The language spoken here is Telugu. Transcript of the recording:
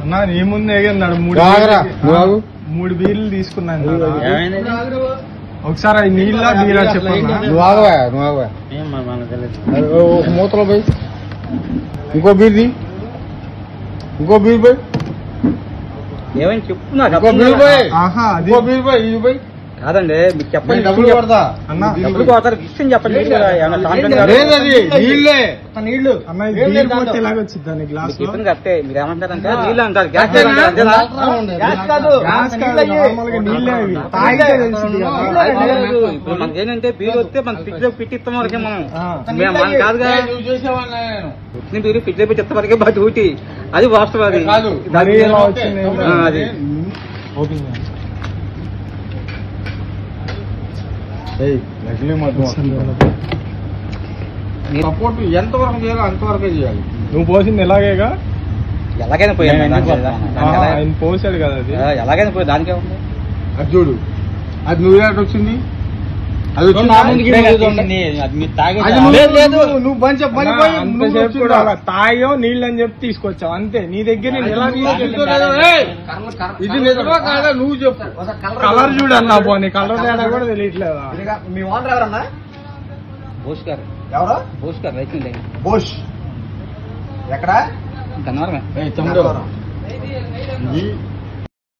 అన్నా నీ ముందు ఎగన్నాడు 3 బీర్లు తీసుకున్నాను. ఒకసారి నీళ్ళ బీరా చెప్పన్నా. నువ్వు ఆగవా ఒక మూతలో పోయి ఇంకో బీర్ పోయి ఏమైనా చెప్పు నాకు. ఇంకో బీర్ పోయి ఇది పోయి కాదండి మీకు చెప్పండి. డబ్బులు కొడతా అన్న డబ్బులు పోతారు విషయం చెప్పండి. నీళ్ళే నీళ్లు ఎలాగొచ్చింది గ్లాస్ కట్టే మీరు ఏమంటారంటే నీళ్ళు అంటారు. గ్యాస్ ఇప్పుడు మనకి ఏంటంటే బీరు వస్తే మన ఫ్రిడ్జ్ లో పెట్టిస్తాం వరకే మనం కాదుగా. వచ్చిన బీరు ఫ్రిడ్జ్ లో పెట్టిస్తాం వరకే బాగా డ్యూటీ. అది వాస్తవం. అది అది సపోర్ట్ ఎంతవరకు చేయాలో అంతవరకే చేయాలి. నువ్వు పోసింది ఎలాగేగా ఎలాగైనా పోయాను. ఆయన పోసాడు కదా అది ఎలాగైనా పోయి దానికే ఉంది. అది చూడు అది నువ్వు వచ్చింది అది నువ్వు తాగో నీళ్ళు అని చెప్పి తీసుకొచ్చావు అంతే. నీ దగ్గర ఇది నిజమా కాదా నువ్వు చెప్పు. కలర్ చూడన్నా పోనీ కలర్ తేడా కూడా తెలియట్లేదా. మీ ఓనర్ ఎవరన్నా? బోష్ గారు. ఎవరు? బోష్ గారు. రైతు బోష్ ఎక్కడ? గన్నవరమే.